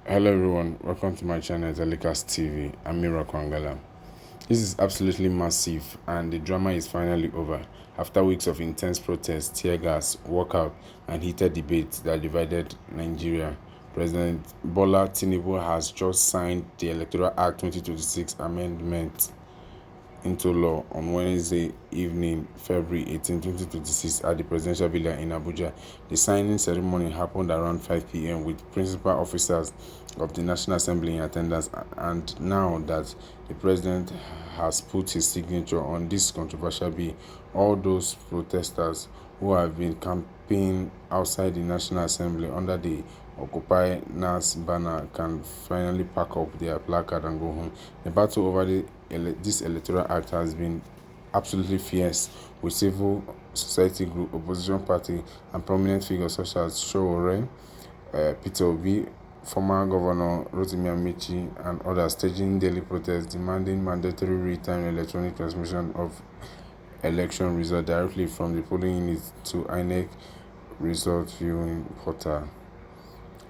Hello everyone, welcome to my channel Telecast-tv. I'm Mira Kwangala. This is absolutely massive and the drama is finally over. After weeks of intense protests, tear gas, walkout and heated debates that divided Nigeria, President Bola Tinubu has just signed the Electoral Act 2026 Amendment into law on Wednesday evening, February 18, 2026 at the Presidential Villa in Abuja. The signing ceremony happened around 5 p.m. with principal officers of the National Assembly in attendance, and now that the President has put his signature on this controversial bill, all those protesters who have been campaigning outside the National Assembly under the Occupy NAS banner can finally pack up their placard and go home. The battle over this electoral act has been absolutely fierce, with civil society group, opposition party, and prominent figures such as Showore, Peter Obi, former Governor Rotimi Amici, and others staging daily protests demanding mandatory real-time electronic transmission of election results directly from the polling unit to INEC result viewing portal.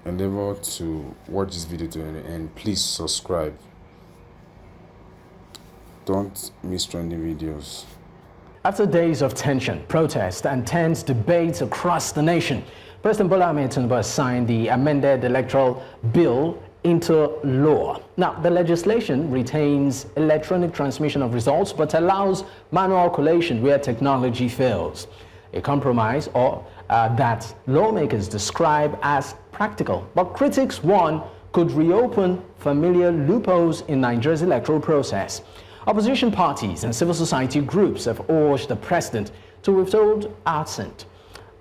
Endeavor to watch this video to the end. Please subscribe. Don't miss trending videos. After days of tension, protest, and tense debates across the nation, President Bola Ahmed Tinubu has signed the amended Electoral Bill into law. Now, the legislation retains electronic transmission of results but allows manual collation where technology fails. A compromise that lawmakers describe as practical, but critics warn could reopen familiar loopholes in Nigeria's electoral process. Opposition parties and civil society groups have urged the president to withhold assent,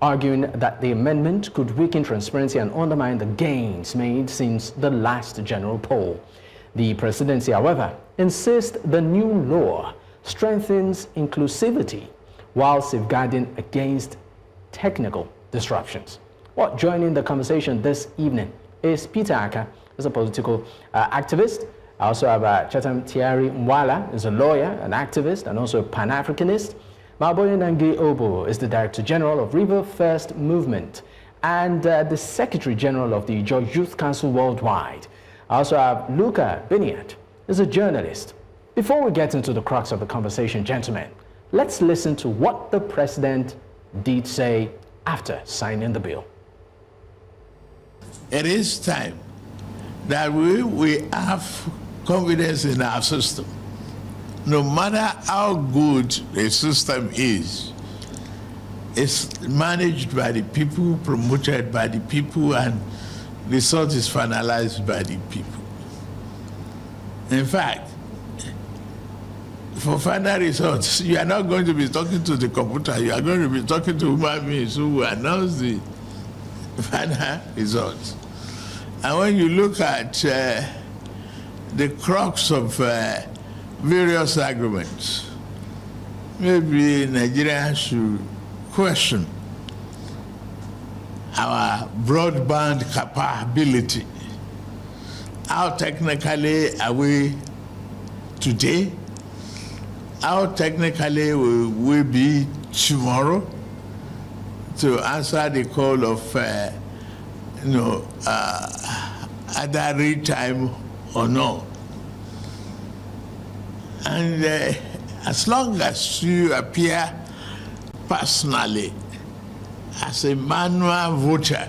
arguing that the amendment could weaken transparency and undermine the gains made since the last general poll. The presidency, however, insists the new law strengthens inclusivity while safeguarding against technical disruptions. Well, joining the conversation this evening is Peter Aka, who's a political activist. I also have Chatham Thierry Mwala, is a lawyer, an activist, and also a Pan-Africanist. Maboye Nangi Obo is the Director General of River First Movement and the Secretary General of the George Youth Council Worldwide. I also have Luca Biniat, is a journalist. Before we get into the crux of the conversation, gentlemen, let's listen to what the President did say after signing the bill. It is time that we have confidence in our system. No matter how good a system is, it's managed by the people, promoted by the people, and the result is finalized by the people. In fact, for final results, you are not going to be talking to the computer, you are going to be talking to human beings who will announce the final results. And when you look at the crux of various arguments, maybe Nigeria should question our broadband capability. How technically are we today? How technically will we be tomorrow to answer the call of either real time or no? And as long as you appear personally as a manual voter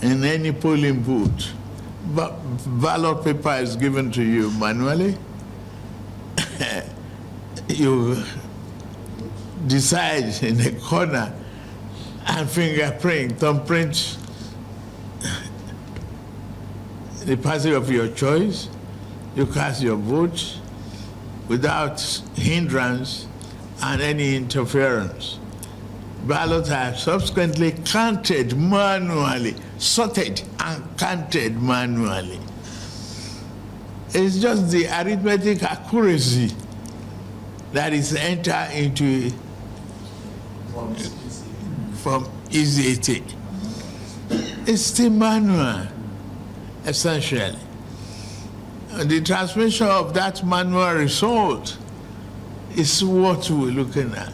in any polling booth, but ballot paper is given to you manually, you decide in a corner and fingerprint, thumbprint the party of your choice, you cast your vote without hindrance and any interference. Ballots are subsequently counted manually, sorted and counted manually. It's just the arithmetic accuracy that is entered into from easy. It's still manual, essentially. The transmission of that manual result is what we're looking at.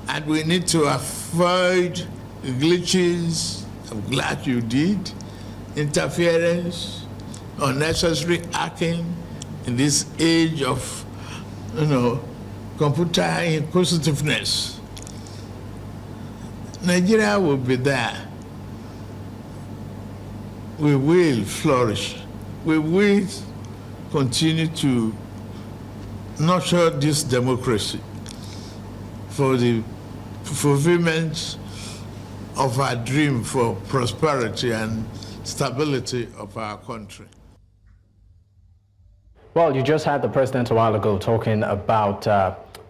And we need to avoid glitches. I'm glad you did. Interference, unnecessary hacking in this age of, computer inquisitiveness. Nigeria will be there. We will flourish. We will continue to nurture this democracy for the fulfillment of our dream for prosperity and stability of our country. Well, you just had the president a while ago talking about,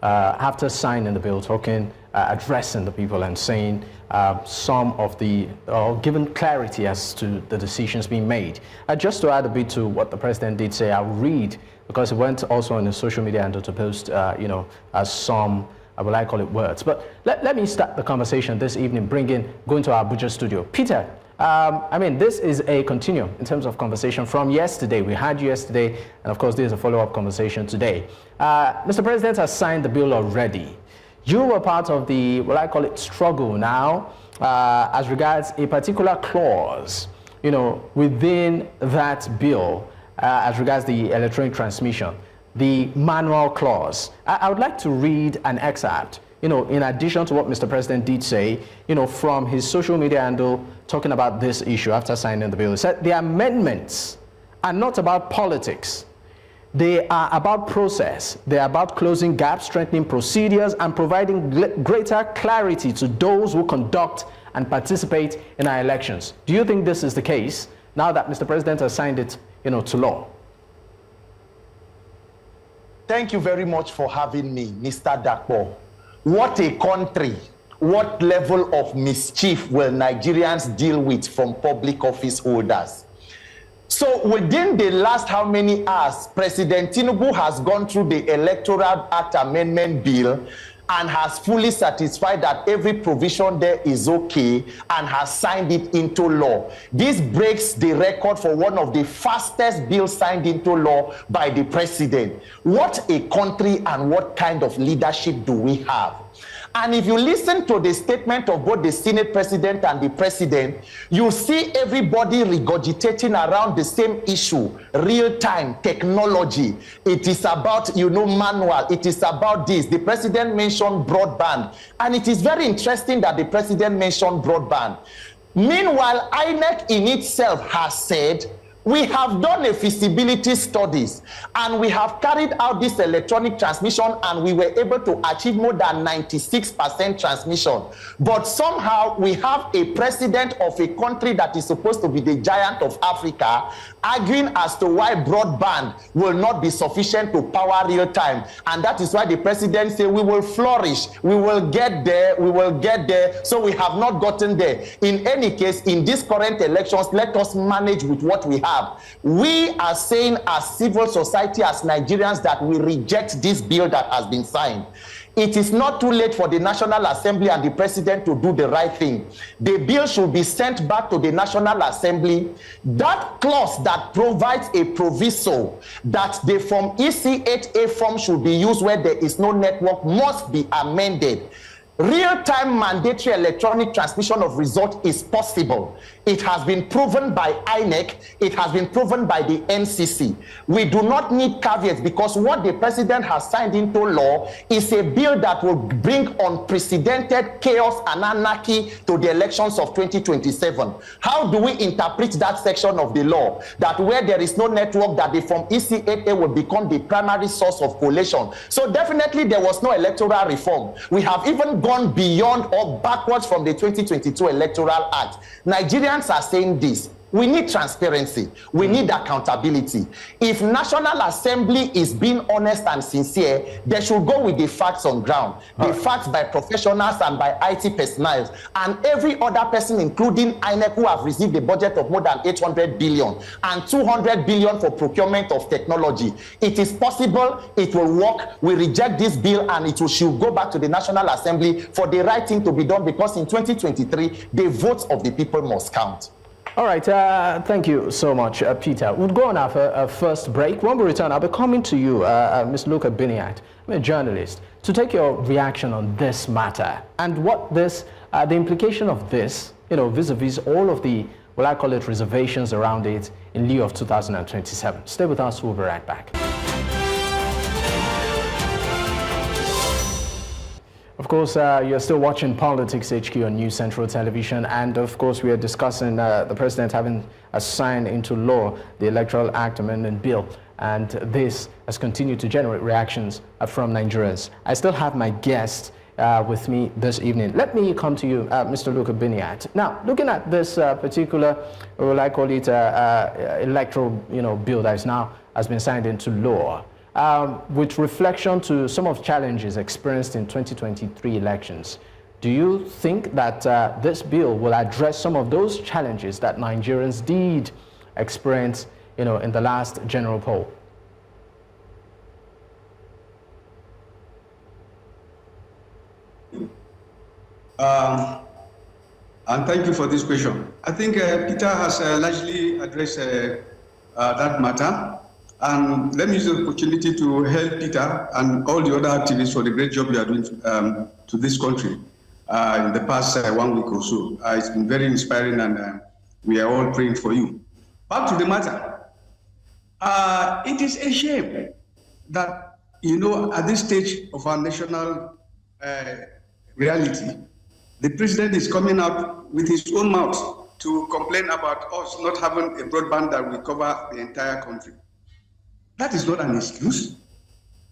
after signing the bill, addressing the people and saying some of the, given clarity as to the decisions being made. Just to add a bit to what the president did say, I'll read, because it went also on the social media and to post, some, what I call it, words. But let me start the conversation this evening, going to our Abuja studio. Peter, this is a continuum in terms of conversation from yesterday. We had you yesterday, and of course, there's a follow-up conversation today. Mr. President has signed the bill already. You were part of the, what I call it, struggle now, as regards a particular clause, within that bill, as regards the electronic transmission, the manual clause. I would like to read an excerpt, in addition to what Mr. President did say, from his social media handle, talking about this issue after signing the bill. He said the amendments are not about politics. They are about process. They are about closing gaps, strengthening procedures, and providing greater clarity to those who conduct and participate in our elections. Do you think this is the case now that Mr. President has signed it, to law? Thank you very much for having me, Mr. Dakpo. What a country. What level of mischief will Nigerians deal with from public office holders? So within the last how many hours, President Tinubu has gone through the Electoral Act Amendment Bill and has fully satisfied that every provision there is okay and has signed it into law. This breaks the record for one of the fastest bills signed into law by the president. What a country and what kind of leadership do we have? And if you listen to the statement of both the Senate president and the president, you see everybody regurgitating around the same issue, real-time technology. It is about, manual. It is about this. The president mentioned broadband. And it is very interesting that the president mentioned broadband. Meanwhile, INEC in itself has said, we have done a feasibility studies and we have carried out this electronic transmission and we were able to achieve more than 96% transmission. But somehow we have a president of a country that is supposed to be the giant of Africa arguing as to why broadband will not be sufficient to power real time. And that is why the president said we will flourish, we will get there, we will get there. So we have not gotten there. In any case, in these current elections, let us manage with what we have. We are saying as civil society, as Nigerians, that we reject this bill that has been signed. It is not too late for the National Assembly and the president to do the right thing. The bill should be sent back to the National Assembly. That clause that provides a proviso that the Form EC8A form should be used where there is no network must be amended. Real-time mandatory electronic transmission of result is possible. It has been proven by INEC. It has been proven by the NCC. We do not need caveats because what the president has signed into law is a bill that will bring unprecedented chaos and anarchy to the elections of 2027. How do we interpret that section of the law? That where there is no network, that the Form EC8A will become the primary source of collation. So definitely there was no electoral reform. We have even gone beyond or backwards from the 2022 Electoral Act. Nigerians are saying this. We need transparency. We need accountability. If National Assembly is being honest and sincere, they should go with the facts on ground. The facts by professionals and by IT personnel and every other person, including INEC, who have received a budget of more than 800 billion and 200 billion for procurement of technology. It is possible. It will work. We reject this bill and it should go back to the National Assembly for the right thing to be done, because in 2023, the votes of the people must count. All right, thank you so much, Peter. We'll go on our first break. When we return, I'll be coming to you, Ms. Luka Biniat, I'm a journalist, to take your reaction on this matter and what this, the implication of this, vis-a-vis all of the will I call it, reservations around it in lieu of 2027. Stay with us, we'll be right back. Of course, you're still watching Politics HQ on News Central Television, and of course we are discussing the president having signed into law the Electoral Act Amendment Bill, and this has continued to generate reactions from Nigerians. I still have my guest with me this evening. Let me come to you, Mr. Luka Biniat. Now, looking at this particular, what I call it, electoral bill that is now has been signed into law, with reflection to some of the challenges experienced in 2023 elections, do you think that this bill will address some of those challenges that Nigerians did experience, in the last general poll? And thank you for this question. I think Peter has largely addressed that matter. And let me use the opportunity to help Peter and all the other activists for the great job you are doing to this country in the past 1 week or so. It's been very inspiring, and we are all praying for you. Back to the matter. It is a shame that, at this stage of our national reality, the president is coming out with his own mouth to complain about us not having a broadband that will cover the entire country. That is not an excuse.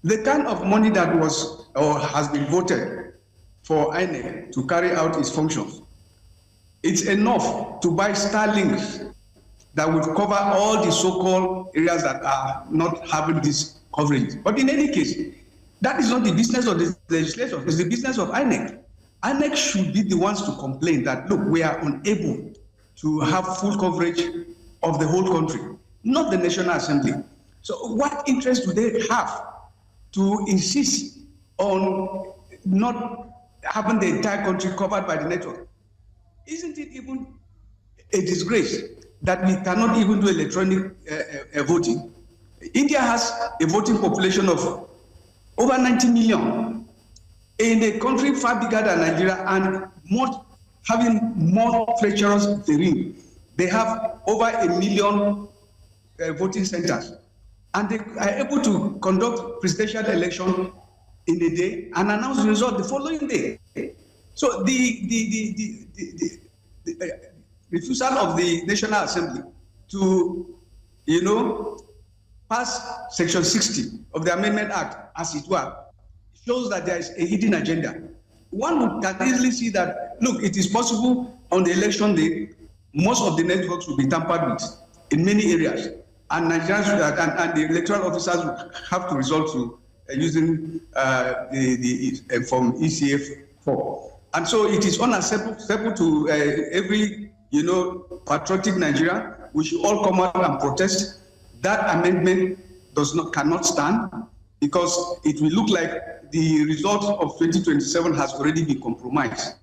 The kind of money that was or has been voted for INEC to carry out its functions, it's enough to buy Starlinks that would cover all the so-called areas that are not having this coverage. But in any case, that is not the business of the legislature, it's the business of INEC. INEC should be the ones to complain that, look, we are unable to have full coverage of the whole country, not the National Assembly. So what interest do they have to insist on not having the entire country covered by the network? Isn't it even a disgrace that we cannot even do electronic voting? India has a voting population of over 90 million in a country far bigger than Nigeria and having more treacherous terrain. They have over 1 million voting centers. And they are able to conduct presidential election in a day and announce the result the following day. So the refusal of the National Assembly to, pass Section 60 of the Amendment Act, as it were, shows that there is a hidden agenda. One can easily see that, look, it is possible on the election day, most of the networks will be tampered with in many areas. And Nigerians and the electoral officers have to resort to using the from ECF4. And so it is unacceptable to every patriotic Nigerian. We should all come out and protest. That amendment cannot stand, because it will look like the result of 2027 has already been compromised.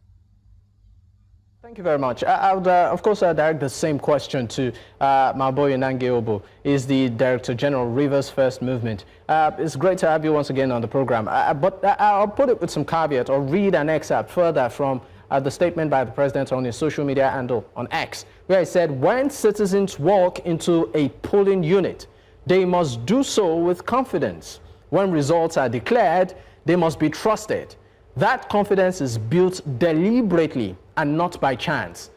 Thank you very much. I would, of course, direct the same question to Maboye Nangeobo, is the Director General, Rivers First Movement. It's great to have you once again on the program, but I'll put it with some caveat, or read an excerpt further from the statement by the President on his social media handle on X, where he said, when citizens walk into a polling unit, they must do so with confidence. When results are declared, they must be trusted. That confidence is built deliberately and not by chance.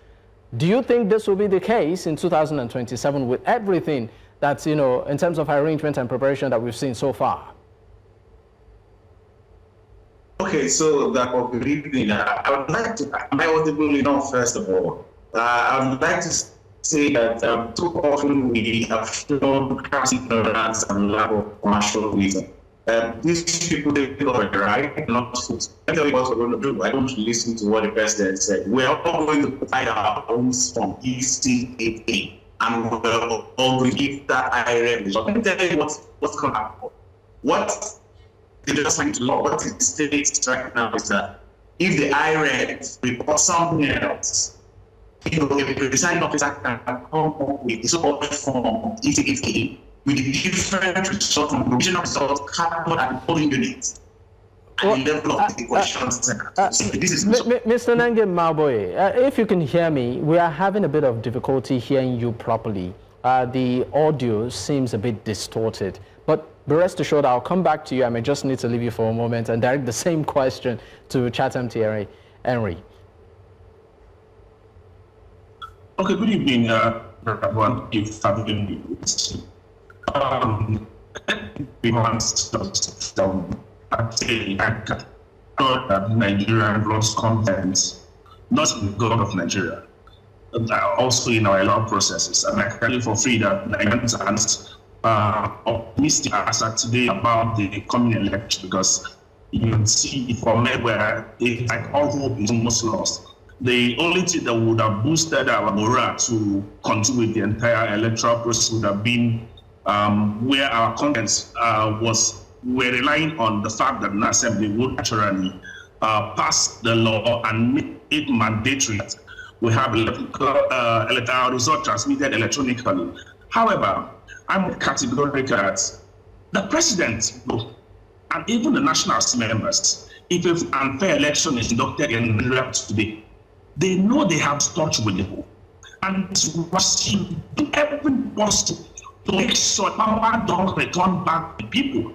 Do you think this will be the case in 2027 with everything that's, in terms of arrangement and preparation that we've seen so far? Okay, so good evening. I would like to, am I audible enough, first of all? I would like to say that too often we have shown crass ignorance and lack of commercial reason. These people, they got it right, not to tell you what we're going to do. I don't listen to what the president said. We're all going to provide our own from ECAA, and we're all going to give that IRM. So let me tell you what's going to happen. What they just signed to law, what it states right now is that if the IRM reports something else, if the design officer can come up with the so-called form ECAA, with the different results from provisional results captured at the polling units. the level of the questions. This is Mr. Nange Malboy, if you can hear me, we are having a bit of difficulty hearing you properly. The audio seems a bit distorted, but be rest assured I'll come back to you. I may just need to leave you for a moment and direct the same question to Chatham Thierry Henry. Okay, good evening, everyone. If having me, we want I say I thought that Nigeria lost confidence, not in the government of Nigeria, but also in our law processes. And I can tell you for free that Nigerians are optimistic as of today about the coming election, because you can see from where like all hope is almost lost. The only thing that would have boosted our morale to continue with the entire electoral process would have been where our contents were relying on the fact that the Assembly would actually pass the law and make it mandatory. We have electoral result transmitted electronically. However, I'm categorical that the president and even the national members, if an unfair election is conducted in Nigeria today, they know they have touch with the people, and must do everything possible to make sure power don't return back to people,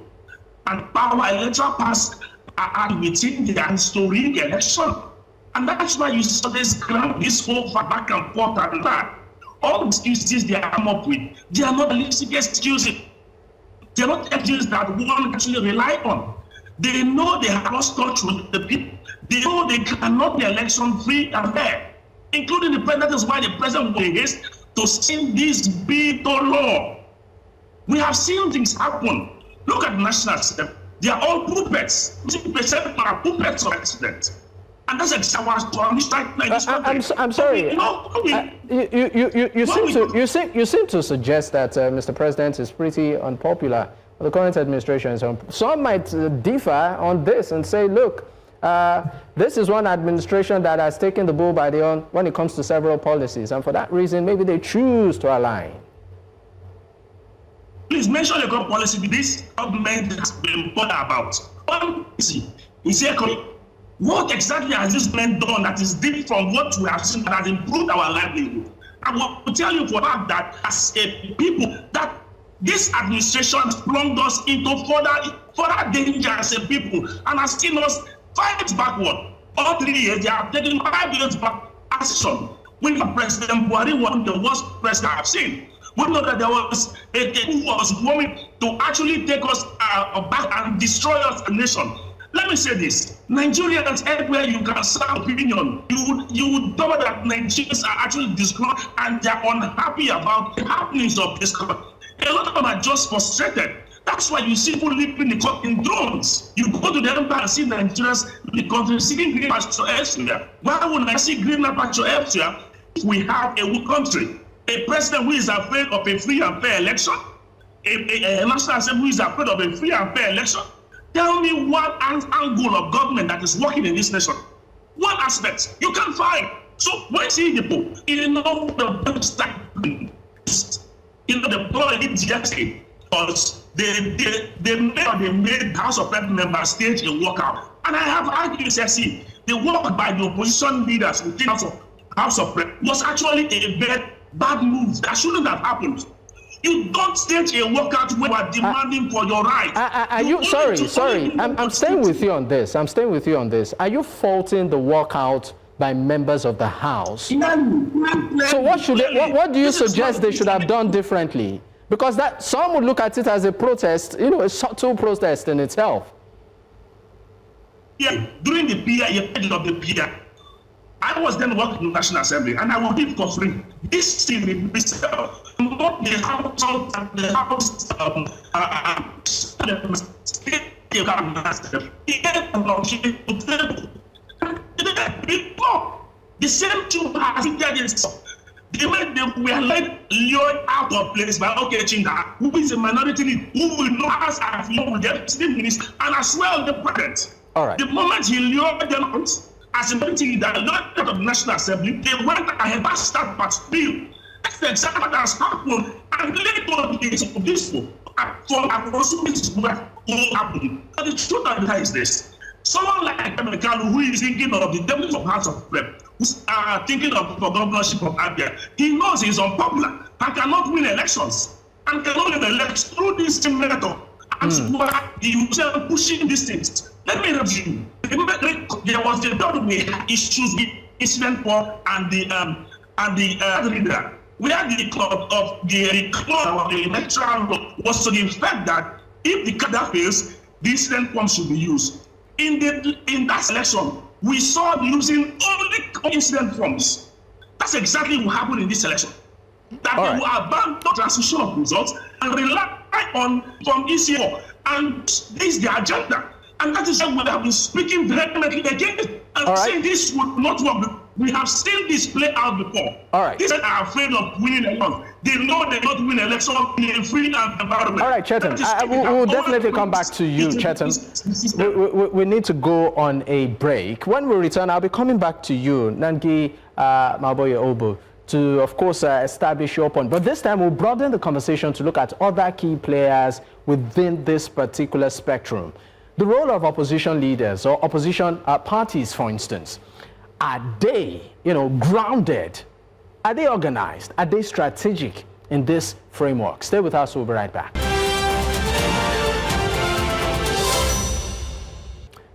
and power electoral powers are within their hands to rig election. And that's why you saw this whole back and forth and that. All the excuses they come up with, they are not realistic excuses. They are not excuses that one can actually rely on. They know they have lost touch with the people. They know they cannot be election free and fair, including the president. That's why the president will haste to send this veto law. We have seen things happen. Look at the national system. They are all puppets. 50% are puppets of president. And that's exactly what I'm sorry. You seem to suggest that Mr. President is pretty unpopular with the current administration. So some might differ on this and say, look, this is one administration that has taken the bull by the horn when it comes to several policies, and for that reason, maybe they choose to align. Please mention the government policy this government has been bothered about. One policy is economy. What exactly has this man done that is different from what we have seen that has improved our livelihood? I want to tell you for that as a people, that this administration has plunged us into further danger as a people and has seen us fight backward. All 3 years, they have taken 5 years back action. When President Buhari was the worst president I've seen. We know that there was a who was wanting to actually take us back and destroy us as a nation. Let me say this: Nigerians, everywhere you can serve opinion, you would know that Nigerians are actually distraught and they are unhappy about the happenings of this country. A lot of them are just frustrated. That's why you see people living in drones. You go to the empire and see Nigerians in the country seeing green pasture elsewhere. Why would I see green pasture elsewhere if we have a weak country? A president who is afraid of a free and fair election? A national assembly who is afraid of a free and fair election? Tell me one angle of government that is working in this nation. One aspect you can find. So when see the people, the politics yesterday, because they made House of Rep members stage a walkout. And I have argued, see, the work by the opposition leaders within House of Rep was actually a very bad move that shouldn't have happened. You don't stage a walkout when you are demanding for your right. I'm staying with you on this. Are you faulting the walkout by members of the House? So what do you suggest they should have done differently? Because that some would look at it as a protest, a subtle protest in itself. Yeah, during the period of the period, I was then working in the National Assembly, and I will give for free. This thing with myself, not the House and the House the same two has itself. They were lured out of place by Okechinda, who is a minority leader, who will not ask as long with the deputy minister and as well the president. All right. The moment he lured them out as a minority leader, not of the National Assembly, they went ahead and started part bill. That's the exact what has happened. And later this for our possibilities will happen. But the truth of it is this. Someone like Emekalu, who is thinking of the deputy of House of Rep, who's thinking of the governorship of Abia, he knows he's unpopular and cannot win elections and cannot win elections through this same method. And so he was pushing these things. Let me interrupt you. There was the doubt we had issues with incident form and the leader. Where the club of the electoral law was to the effect that if the candidate fails, the incident form should be used. In that selection, we saw using only incident forms. That's exactly what happened in this election. That they will abandon the transition of results and rely on from ECO. And this is the agenda. And that is why we have been speaking vehemently against it and saying this would not work. We have seen this play out before. These are afraid of winning elections. They know they don't win elections in a free environment. All right, Chetan, we'll definitely come back to you, Chetan. We need to go on a break. When we return, I'll be coming back to you, Nangi Maboye Obo, to, of course, establish your point. But this time, we'll broaden the conversation to look at other key players within this particular spectrum. The role of opposition leaders or opposition parties, for instance, are they, grounded? Are they organized? Are they strategic in this framework? Stay with us. We'll be right back.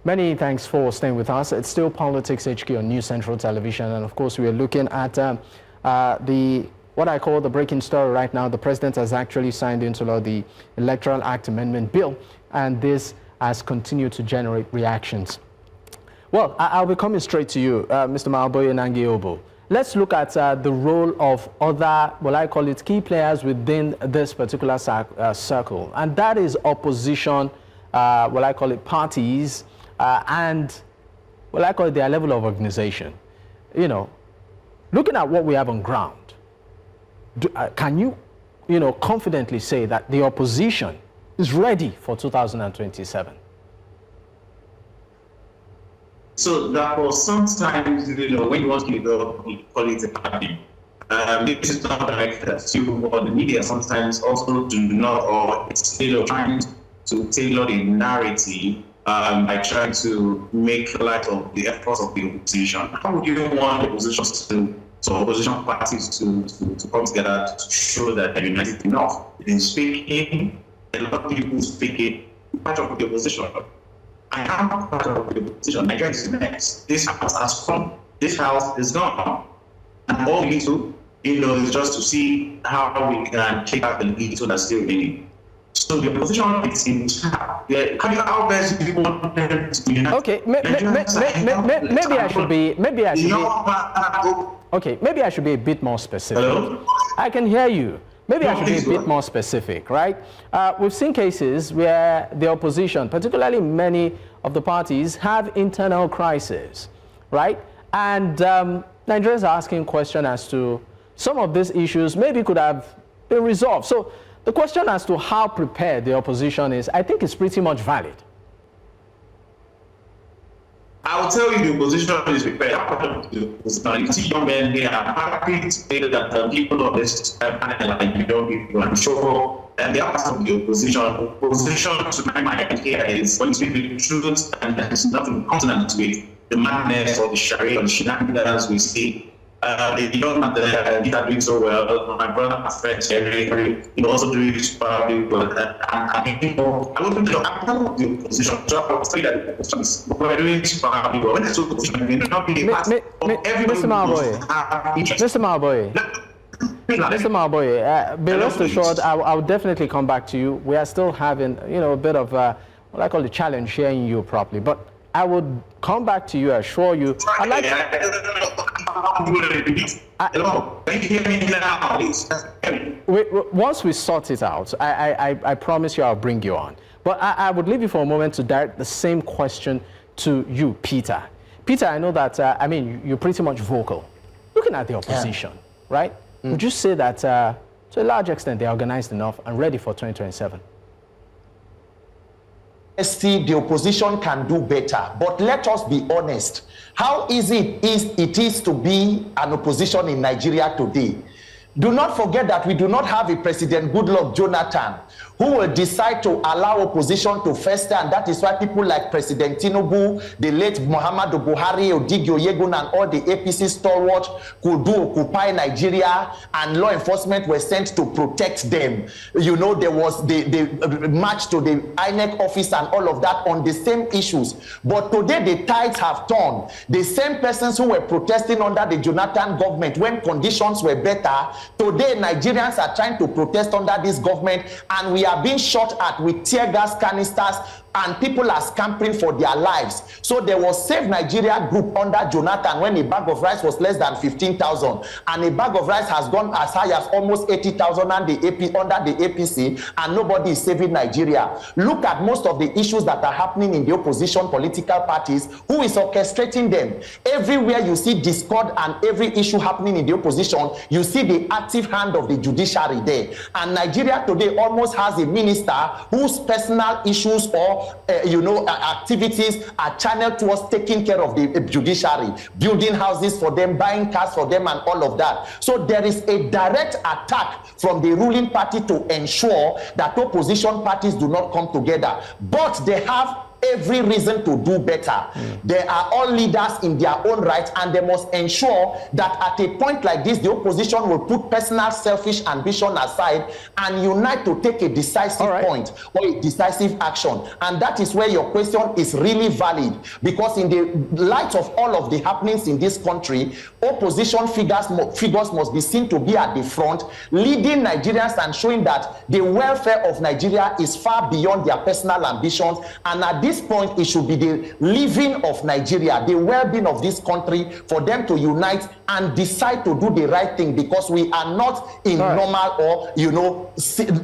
Many thanks for staying with us. It's still Politics HQ on News Central Television. And of course, we are looking at what I call the breaking story right now. The president has actually signed into law the Electoral Act Amendment Bill. And this has continued to generate reactions. Well, I'll be coming straight to you, Mr. Maboye Nangi Obo. Let's look at the role of other, I call it key players within this particular circle. And that is opposition, I call it parties, and I call it their level of organization. Looking at what we have on ground, can you, confidently say that the opposition is ready for 2027? So that was sometimes, when you want to go, call it a party. This is not directed to or the media sometimes also do not, or it's trying to tailor the narrative by trying to make light of the efforts of the opposition. How would you want the opposition opposition parties to come together to show that they're united enough? In speaking, a lot of people speaking part of the opposition. I am part of the opposition. Nigeria is next. This house has come. This house is gone. And all we need to, is just to see how we can take out the veto that's still remaining. So the opposition is in charge. How best do you want them to be united? Okay, maybe I should be a bit more specific. Hello? I can hear you. Maybe I should be a bit more specific, right? We've seen cases where the opposition, particularly many of the parties, have internal crises, right? And Nigerians are asking questions as to some of these issues maybe could have been resolved. So the question as to how prepared the opposition is, I think is pretty much valid. I will tell you the opposition is prepared. You see young men, they are happy to say that people of this panel, like young people, I'm sure, and they are part of the opposition. Opposition, to my mind, here is going to be the truth, and there's nothing consonant to it. The madness or the sharia or the shenanigans we see. The young man that are doing so well, my brother, my friends, also doing super well. I wouldn't know, I'm part of the opposition, so I would say that we're doing super well. When it's opposition, it may not be part of everybody. Mr. Maboye, be rest assured, I will definitely come back to you. We are still having, a bit of what I call a challenge hearing you properly, but I would come back to you, assure you. I'd like once we sort it out, I promise you I'll bring you on. But I would leave you for a moment to direct the same question to you, Peter. Peter, I know that, you're pretty much vocal. Looking at the opposition, right? Would you say that to a large extent they're organized enough and ready for 2027? The opposition can do better, but let us be honest. How easy it is to be an opposition in Nigeria today? Do not forget that we do not have a President Goodluck Jonathan who will decide to allow opposition to fester, and that is why people like President Tinubu, the late Muhammadu Buhari, Odigio Yegun, and all the APC stalwarts could do occupy Nigeria, and law enforcement were sent to protect them. You know, there was the march to the INEC office and all of that on the same issues. But today the tides have turned. The same persons who were protesting under the Jonathan government when conditions were better, today Nigerians are trying to protest under this government, and we are being shot at with tear gas canisters, and people are scampering for their lives. So there was Save Nigeria group under Jonathan when a bag of rice was less than 15,000, and a bag of rice has gone as high as almost 80,000 under the APC, and nobody is saving Nigeria. Look at most of the issues that are happening in the opposition political parties. Who is orchestrating them? Everywhere you see discord and every issue happening in the opposition, you see the active hand of the judiciary there. And Nigeria today almost has a minister whose personal issues or activities are channeled towards taking care of the judiciary, building houses for them, buying cars for them, and all of that. So there is a direct attack from the ruling party to ensure that opposition parties do not come together. But they have every reason to do better. They are all leaders in their own right, and they must ensure that at a point like this, the opposition will put personal selfish ambition aside and unite to take a decisive point or a decisive action. And that is where your question is really valid, because in the light of all of the happenings in this country, opposition figures must be seen to be at the front, leading Nigerians and showing that the welfare of Nigeria is far beyond their personal ambitions. And at this point, it should be the living of Nigeria, the well-being of this country, for them to unite and decide to do the right thing, because we are not in normal or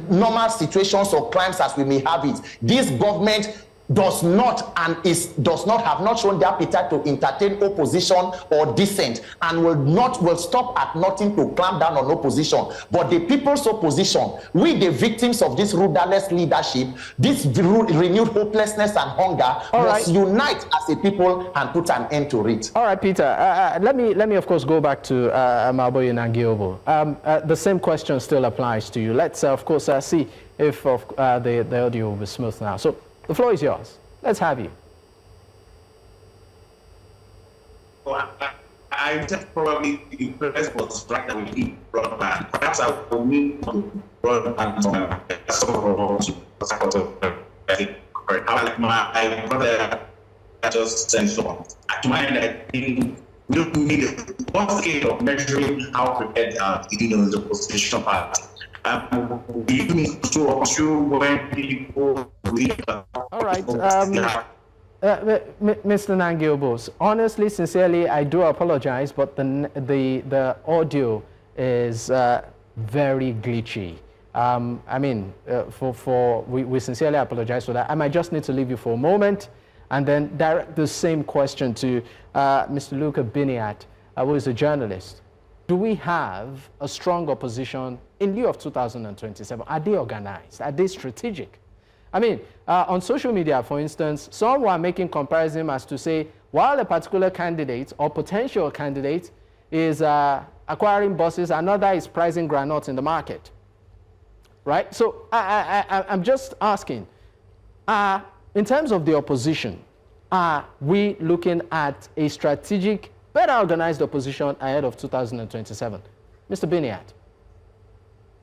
normal situations or crimes as we may have it. This government does not have not shown the appetite to entertain opposition or dissent, and will stop at nothing to clamp down on opposition. But the people's opposition, we the victims of this rudderless leadership, this renewed hopelessness and hunger, must unite as a people and put an end to it. All right, Peter. Let me of course go back to Maboye Nangiobo. The same question still applies to you. Let's of course see if the audio will be smooth now. So the floor is yours. Let's have you. Well, I just probably the first was right that we need broadband. Perhaps I will need broadband like my brother just sent on. At mine, I think we don't need one scale of measuring how prepared the opposition party. All right, Mr. Nangiobo, honestly, sincerely, I do apologize, but the audio is very glitchy. I mean, we sincerely apologize for that. I might just need to leave you for a moment and then direct the same question to Mr. Luka Biniat, who is a journalist. Do we have a strong opposition in lieu of 2027? Are they organized? Are they strategic? I mean, on social media, for instance, some were making comparison as to say, while a particular candidate or potential candidate is acquiring buses, another is pricing granules in the market, right? So I'm just asking, in terms of the opposition, are we looking at a strategic, better organized opposition ahead of 2027? Mr. Biniat.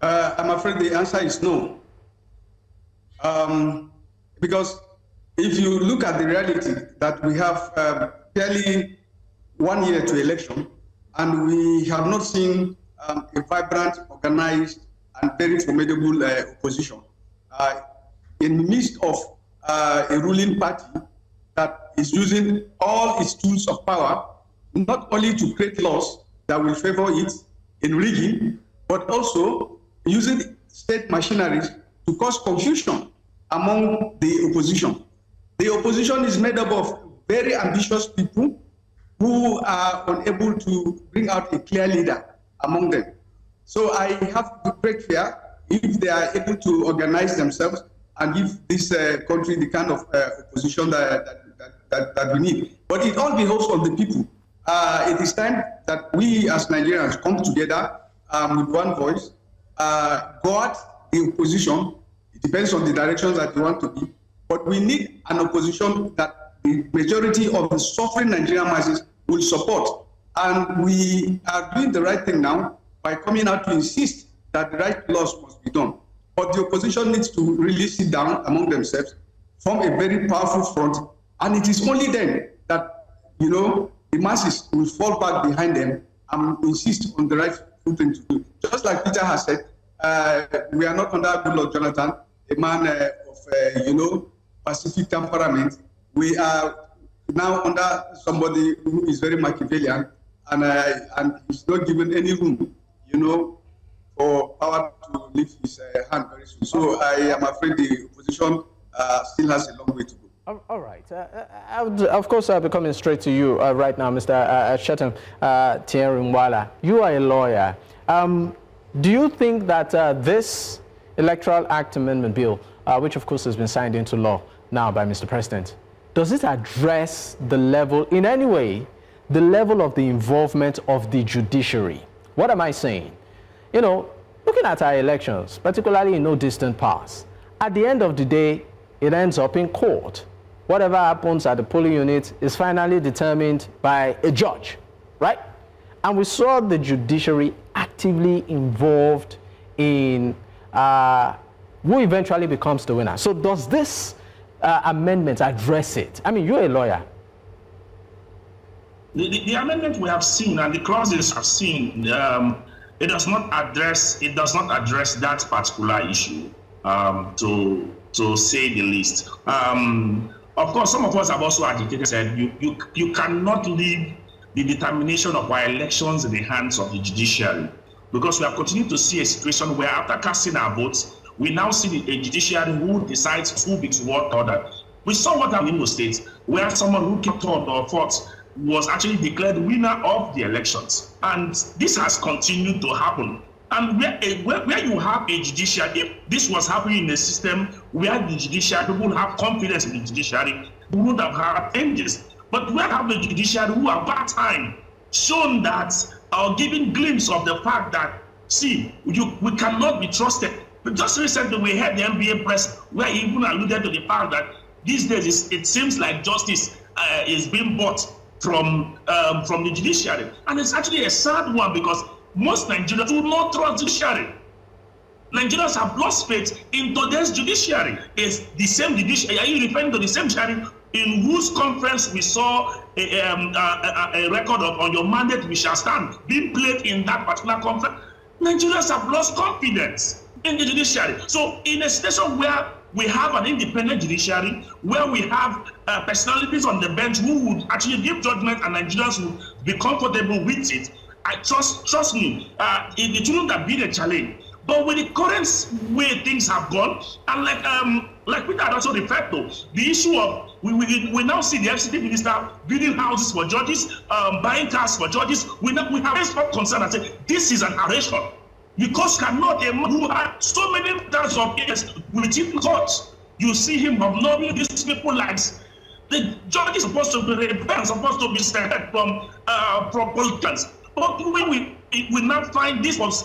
I'm afraid the answer is no. Because if you look at the reality that we have barely 1 year to election, and we have not seen a vibrant, organized, and very formidable opposition in the midst of a ruling party that is using all its tools of power, not only to create laws that will favor it in rigging, but also using state machineries to cause confusion among the opposition. The opposition is made up of very ambitious people who are unable to bring out a clear leader among them. So I have great fear if they are able to organize themselves and give this country the kind of opposition that we need. But it all behoves on the people. It is time that we as Nigerians come together with one voice, guard the opposition. It depends on the directions that you want to be. But we need an opposition that the majority of the suffering Nigerian masses will support. And we are doing the right thing now by coming out to insist that the right laws must be done. But the opposition needs to really sit down among themselves, form a very powerful front, and it is only then that, you know, the masses will fall back behind them and insist on the right thing to do. Just like Peter has said, we are not under Goodluck Jonathan, a man of, you know, pacific temperament. We are now under somebody who is very Machiavellian, and he's not given any room, you know, for power to lift his hand very soon. So I am afraid the opposition still has a long way to go. All right. I would, of course, I'll be coming straight to you right now, Mr. Chatham Tinubu. You are a lawyer. Do you think that this Electoral Act Amendment Bill, which of course has been signed into law now by Mr. President, does it address the level, in any way, the level of the involvement of the judiciary? What am I saying? You know, looking at our elections, particularly in no distant past, at the end of the day, it ends up in court. Whatever happens at the polling unit is finally determined by a judge, right? And we saw the judiciary actively involved in who eventually becomes the winner. So does this amendment address it? I mean, you're a lawyer. The amendment we have seen and the clauses have seen, it does not address that particular issue, to say the least. Of course, some of us have also agitated, said you cannot leave the determination of our elections in the hands of the judiciary, because we are continuing to see a situation where after casting our votes, we now see a judiciary who decides who beats what order. We saw what happened in Imo State, where someone who came third or fourth was actually declared winner of the elections. And this has continued to happen. And where you have a judiciary, if this was happening in a system where the judiciary, people have confidence in the judiciary, we would have had changes. But we have the judiciary who have that time shown that, or giving glimpse of the fact that, see, we cannot be trusted. But just recently we had the NBA press where he even alluded to the fact that these days it seems like justice is being bought from the judiciary. And it's actually a sad one, because most Nigerians do not trust judiciary. Nigerians have lost faith in today's judiciary. It's the same judiciary. Are you referring to the same judiciary in whose conference we saw a record of "On Your Mandate We Shall Stand" being played in that particular conference? Nigerians have lost confidence in the judiciary. So in a situation where we have an independent judiciary, where we have personalities on the bench who would actually give judgment and Nigerians would be comfortable with it, I trust me, it shouldn't have been a challenge. But with the current way things have gone, and like Peter had also referred to, the issue of we now see the FCT minister building houses for judges, buying cars for judges. We have a concern and say this is an aberration, because cannot a man who had so many thousands of years within courts, you see him observing these people like the judge is supposed to be rebel, supposed to be separate from politicians. But when we now find this was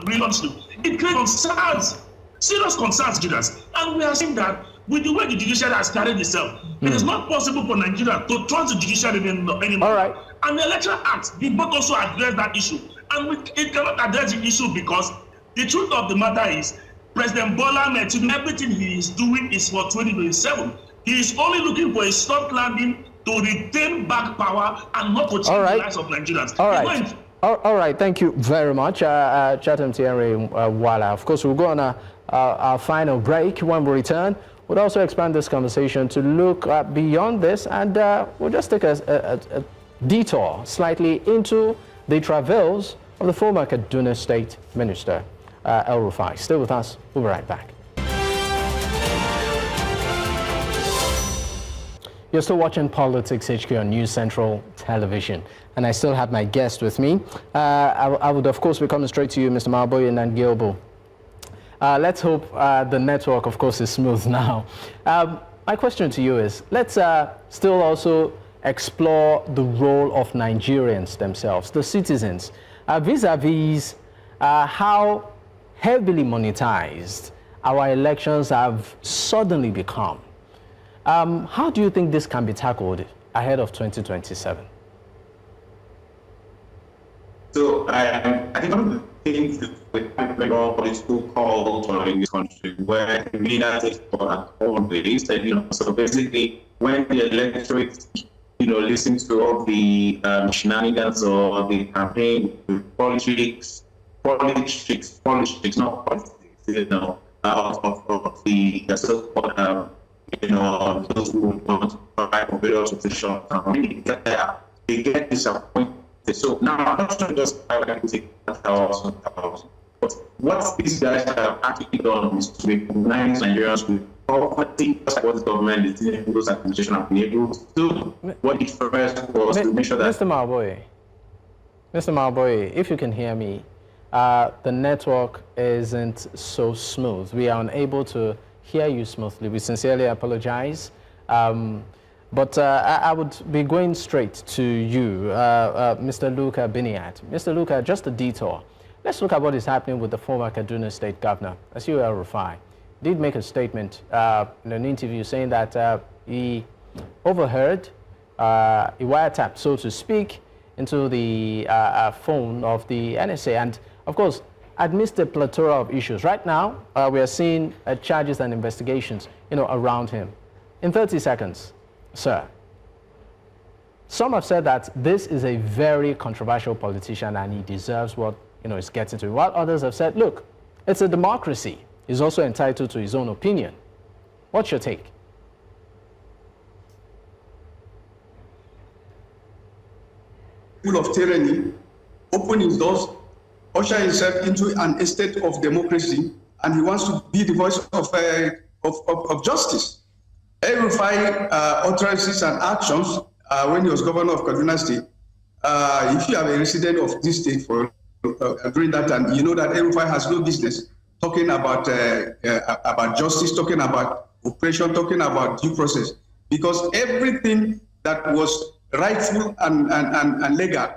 brilliantly, it creates concerns, serious concerns, Nigerians. And we are seeing that with the way the judiciary has carried itself, it is not possible for Nigeria to trust the judiciary anymore. All right. And the Electoral Act did not also address that issue. And it cannot address the issue because the truth of the matter is President Bola Ahmed Tinubu, everything he is doing is for 2027. He is only looking for a soft landing to retain back power and not to change the lives of Nigerians. All right, thank you very much, Chatham Tinubu. Of course, we'll go on our final break. When we return, we'll also expand this conversation to look beyond this, and we'll just take a detour slightly into the travails of the former Kaduna State Minister, El Rufai. Stay with us, we'll be right back. You're still watching Politics HQ on News Central Television, and I still have my guest with me. I would, of course, be coming straight to you, Mr. Maboye and Gilbo. Let's hope the network, of course, is smooth now. My question to you is, let's still also explore the role of Nigerians themselves, the citizens, vis-a-vis how heavily monetized our elections have suddenly become. How do you think this can be tackled ahead of 2027? So I think one of the things that we have a lot of political culture in this country where the leader takes always, so basically when the electorate, listens to all the shenanigans or the campaign, politics, not politics, of the so-called, those who want to provide for various positions, they get disappointed. So now I'm not sure just take 1,000, but what these guys have actually done is to recognize Nigerians with poverty, what the government is doing, those administration have been able to do. What it first was to make sure that Mr. Malboy, if you can hear me, the network isn't so smooth. We are unable to hear you smoothly. We sincerely apologize. But I would be going straight to you, Mr. Luka Biniat. Mr. Luka, just a detour. Let's look at what is happening with the former Kaduna State Governor, Asiu El-Rufai. Did make a statement in an interview saying that he overheard a wiretap, so to speak, into the phone of the NSA. And of course, amidst a plethora of issues. Right now, we are seeing charges and investigations, around him. In 30 seconds. Sir, some have said that this is a very controversial politician and he deserves what is getting to. While others have said, look, it's a democracy. He's also entitled to his own opinion. What's your take? Full of tyranny, open his doors, usher himself into an estate of democracy, and he wants to be the voice of justice. El-Rufai utterances and actions when he was governor of Kaduna State. If you are a resident of this state for during that time, you know that El-Rufai has no business talking about justice, talking about oppression, talking about due process, because everything that was rightful and legal,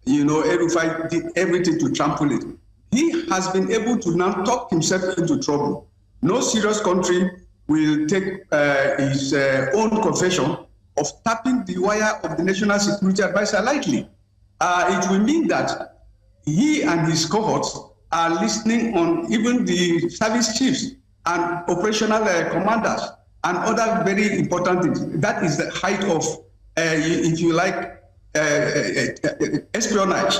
El-Rufai did everything to trample it. He has been able to now talk himself into trouble. No serious country will take his own confession of tapping the wire of the National Security Advisor lightly. It will mean that he and his cohorts are listening on even the service chiefs and operational commanders and other very important things. That is the height of, if you like, espionage.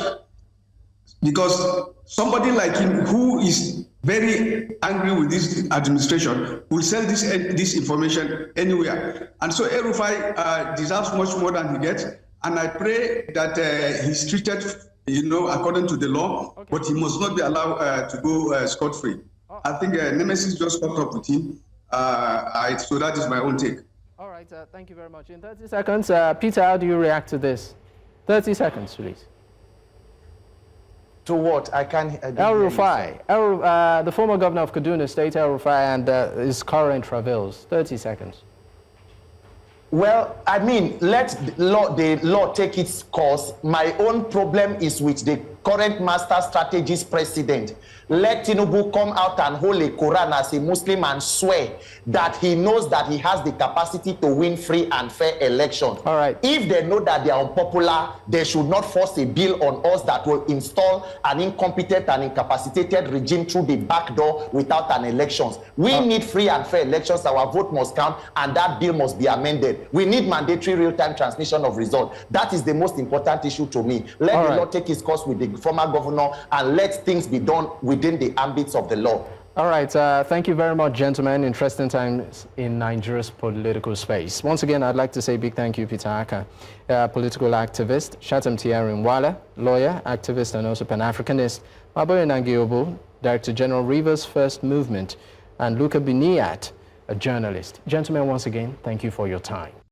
Because somebody like him who is very angry with this administration will sell this information anywhere. And so El-Rufai deserves much more than he gets. And I pray that he's treated, according to the law, okay, but he must not be allowed to go scot-free. Oh. I think Nemesis just caught up with him. So that is my own take. All right, thank you very much. In 30 seconds, Peter, how do you react to this? 30 seconds, please. To what? El-Rufai, the former governor of Kaduna State, El-Rufai, and his current travels. 30 seconds. Well, I mean, let the law take its course. My own problem is with the current master strategist president. Let Tinubu come out and hold a Quran as a Muslim and swear that he knows that he has the capacity to win free and fair elections. All right. If they know that they are unpopular, they should not force a bill on us that will install an incompetent and incapacitated regime through the back door without an elections. We need free and fair elections. Our vote must count, and that bill must be amended. We need mandatory real-time transmission of results. That is the most important issue to me. Let the law take its course with the former governor and let things be done within the ambits of the law. All right, thank you very much, gentlemen. Interesting times in Nigeria's political space. Once again, I'd like to say a big thank you, Peter Aka, political activist, Shatam Tiarin-Wala, lawyer, activist, and also Pan-Africanist, Maboye Nangiobo, Director General, Rivers First Movement, and Luka Biniat, a journalist. Gentlemen, once again, thank you for your time.